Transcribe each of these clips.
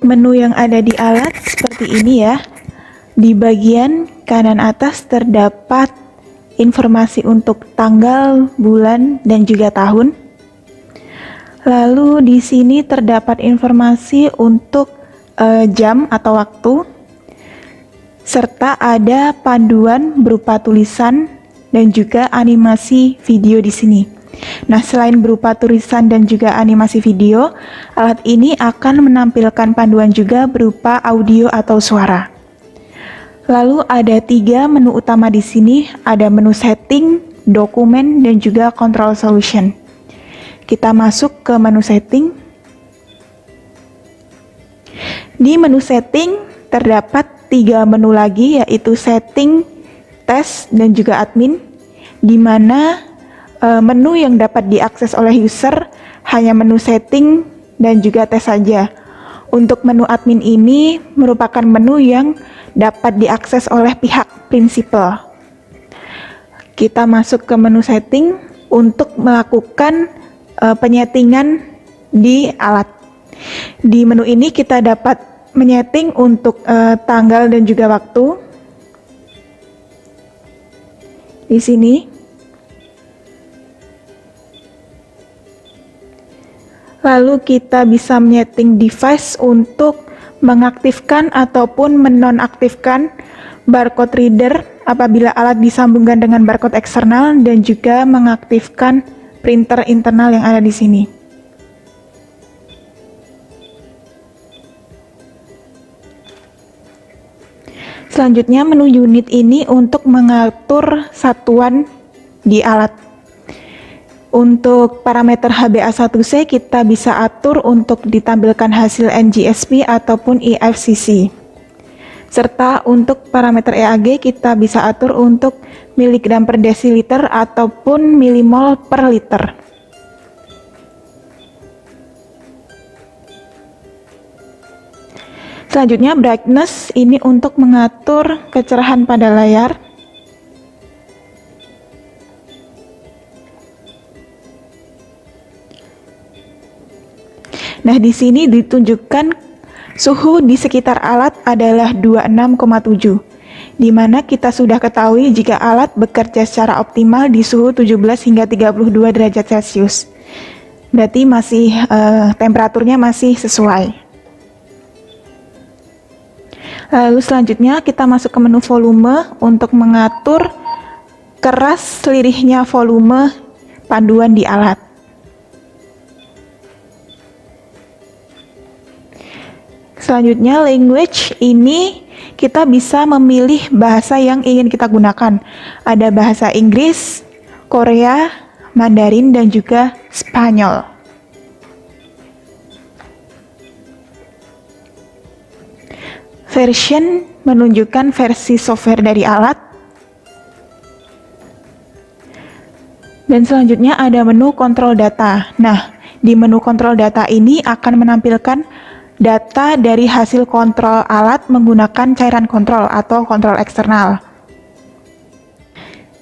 Menu yang ada di alat seperti ini ya. Di bagian kanan atas terdapat informasi untuk tanggal, bulan, dan juga tahun. Lalu di sini terdapat informasi untuk jam atau waktu, serta ada panduan berupa tulisan dan juga animasi video di sini. Nah, selain berupa tulisan dan juga animasi video, alat ini akan menampilkan panduan juga berupa audio atau suara. Lalu ada 3 menu utama di sini, ada menu setting, dokumen, dan juga control solution. Kita masuk ke menu setting. Di menu setting terdapat 3 menu lagi, yaitu setting, tes, dan juga admin, di mana menu yang dapat diakses oleh user hanya menu setting dan juga tes saja. Untuk menu admin ini merupakan menu yang dapat diakses oleh pihak prinsipal. Kita masuk ke menu setting untuk melakukan penyetingan di alat. Di menu ini kita dapat menyeting untuk tanggal dan juga waktu. Di sini. Lalu kita bisa menyeting device untuk mengaktifkan ataupun menonaktifkan barcode reader apabila alat disambungkan dengan barcode eksternal, dan juga mengaktifkan printer internal yang ada di sini. Selanjutnya menu unit ini untuk mengatur satuan di alat. Untuk parameter HbA1c kita bisa atur untuk ditampilkan hasil NGSP ataupun EFCC. Serta untuk parameter EAG kita bisa atur untuk miligram per desiliter ataupun milimol per liter. Selanjutnya brightness ini untuk mengatur kecerahan pada layar. Nah, di sini ditunjukkan suhu di sekitar alat adalah 26,7, di mana kita sudah ketahui jika alat bekerja secara optimal di suhu 17 hingga 32 derajat Celcius. Berarti masih temperaturnya masih sesuai. Lalu selanjutnya kita masuk ke menu volume untuk mengatur keras lirihnya volume panduan di alat. Selanjutnya language ini kita bisa memilih bahasa yang ingin kita gunakan. Ada bahasa Inggris, Korea, Mandarin, dan juga Spanyol. Version menunjukkan versi software dari alat. Dan selanjutnya ada menu kontrol data. Nah, di menu kontrol data ini akan menampilkan data dari hasil kontrol alat menggunakan cairan kontrol atau kontrol eksternal.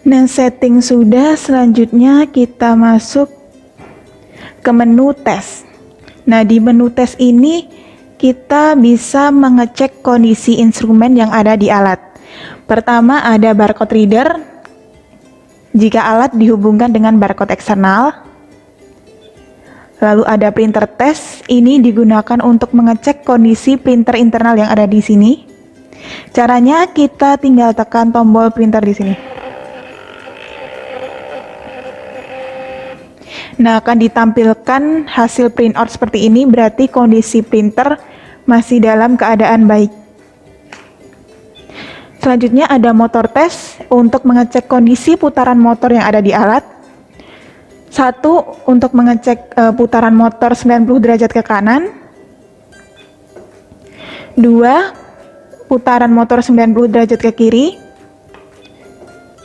Nah, setting sudah, selanjutnya kita masuk ke menu tes. Nah, di menu tes ini kita bisa mengecek kondisi instrumen yang ada di alat. Pertama ada barcode reader, jika alat dihubungkan dengan barcode eksternal. Lalu ada printer test, ini digunakan untuk mengecek kondisi printer internal yang ada di sini. Caranya kita tinggal tekan tombol printer di sini. Nah, akan ditampilkan hasil printout seperti ini, berarti kondisi printer masih dalam keadaan baik. Selanjutnya ada motor test untuk mengecek kondisi putaran motor yang ada di alat. 1 untuk mengecek putaran motor 90 derajat ke kanan. 2 putaran motor 90 derajat ke kiri.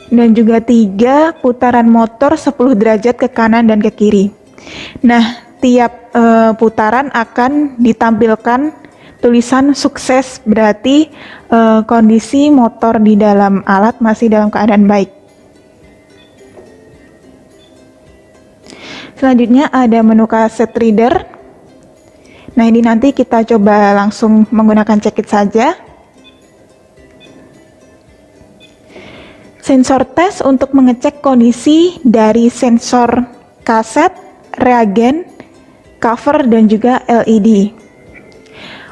Dan juga 3 putaran motor 10 derajat ke kanan dan ke kiri. Nah, tiap putaran akan ditampilkan tulisan sukses, berarti kondisi motor di dalam alat masih dalam keadaan baik. Selanjutnya ada menu cassette reader. Nah, ini nanti kita coba langsung menggunakan check it saja. Sensor tes untuk mengecek kondisi dari sensor kaset, reagen, cover, dan juga LED.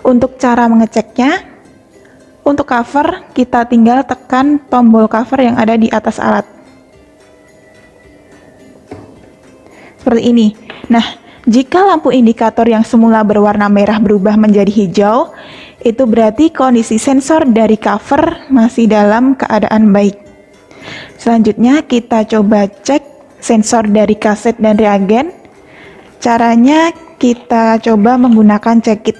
Untuk cara mengeceknya, untuk cover kita tinggal tekan tombol cover yang ada di atas alat. Seperti ini. Nah, jika lampu indikator yang semula berwarna merah berubah menjadi hijau, itu berarti kondisi sensor dari cover masih dalam keadaan baik. Selanjutnya kita coba cek sensor dari kaset dan reagen. Caranya kita coba menggunakan check it.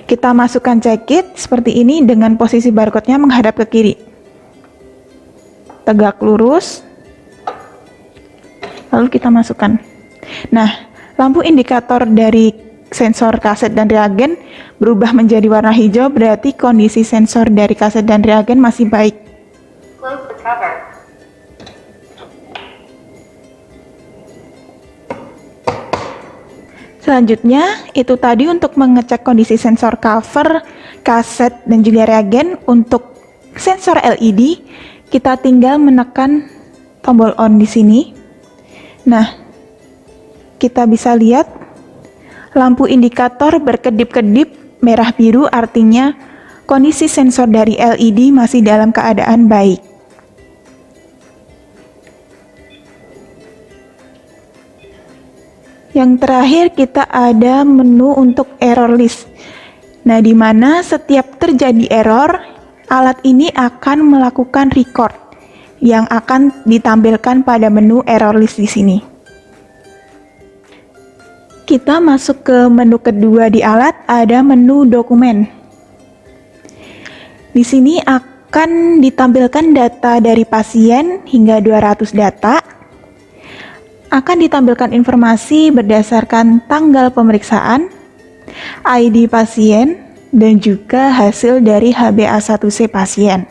Kita masukkan check it seperti ini dengan posisi barcode-nya menghadap ke kiri. Tegak lurus. Lalu kita masukkan. Nah, lampu indikator dari sensor kaset dan reagen berubah menjadi warna hijau, berarti kondisi sensor dari kaset dan reagen masih baik. Close the cover. Selanjutnya, itu tadi untuk mengecek kondisi sensor cover, kaset, dan juga reagen. Untuk sensor LED, kita tinggal menekan tombol on di sini. Nah, kita bisa lihat lampu indikator berkedip-kedip merah biru, artinya kondisi sensor dari LED masih dalam keadaan baik. Yang terakhir kita ada menu untuk error list. Nah, di mana setiap terjadi error, alat ini akan melakukan record yang akan ditampilkan pada menu error list di sini. Kita masuk ke menu kedua di alat, ada menu dokumen. Di sini akan ditampilkan data dari pasien hingga 200 data. Akan ditampilkan informasi berdasarkan tanggal pemeriksaan, ID pasien, dan juga hasil dari HbA1c pasien.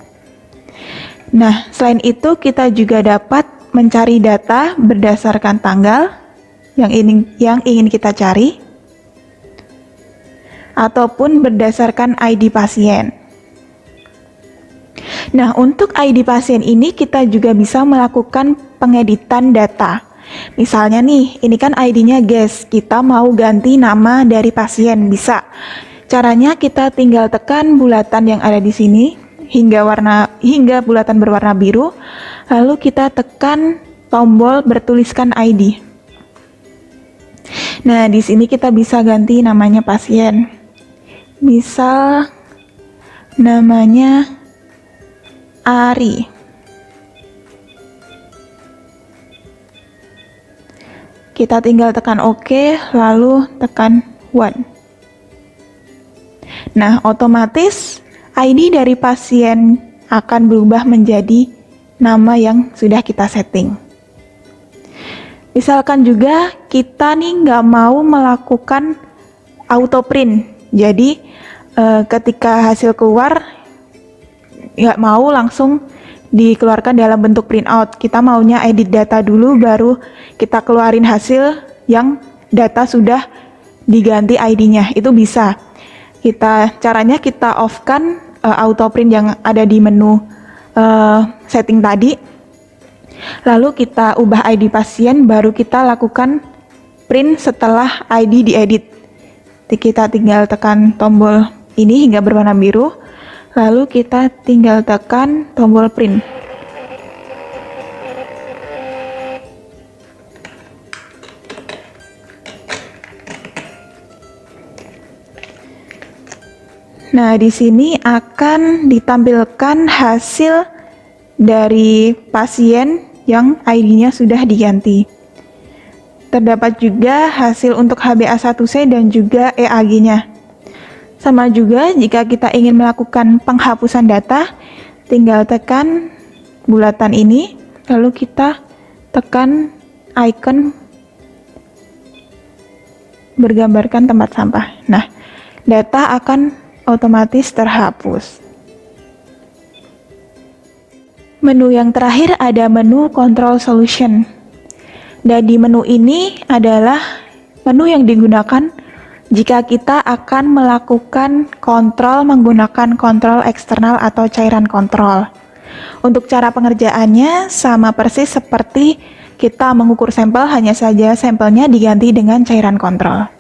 Nah, selain itu kita juga dapat mencari data berdasarkan tanggal yang ingin kita cari, ataupun berdasarkan ID pasien. Nah, untuk ID pasien ini kita juga bisa melakukan pengeditan data. Misalnya nih, ini kan ID-nya Guys, kita mau ganti nama dari pasien, bisa. Caranya kita tinggal tekan bulatan yang ada di sini hingga bulatan berwarna biru, lalu kita tekan tombol bertuliskan ID. Nah, di sini kita bisa ganti namanya pasien. Misal namanya Ari. Kita tinggal tekan OK, lalu tekan One. Nah, otomatis ID dari pasien akan berubah menjadi nama yang sudah kita setting. Misalkan juga kita nih nggak mau melakukan auto print, jadi ketika hasil keluar nggak mau langsung dikeluarkan dalam bentuk printout. Kita maunya edit data dulu, baru kita keluarin hasil yang data sudah diganti ID-nya. Itu bisa. Caranya kita off-kan auto print yang ada di menu setting tadi. Lalu kita ubah ID pasien, baru kita lakukan print setelah ID diedit. Kita tinggal tekan tombol ini hingga berwarna biru, lalu kita tinggal tekan tombol print. Nah, di sini akan ditampilkan hasil dari pasien yang ID-nya sudah diganti. Terdapat juga hasil untuk HbA1c dan juga EAG-nya. Sama juga jika kita ingin melakukan penghapusan data, tinggal tekan bulatan ini, lalu kita tekan icon bergambarkan tempat sampah. Nah, data akan otomatis terhapus. Menu yang terakhir ada menu Control Solution. Dan di menu ini adalah menu yang digunakan jika kita akan melakukan kontrol menggunakan kontrol eksternal atau cairan kontrol. Untuk cara pengerjaannya sama persis seperti kita mengukur sampel, hanya saja sampelnya diganti dengan cairan kontrol.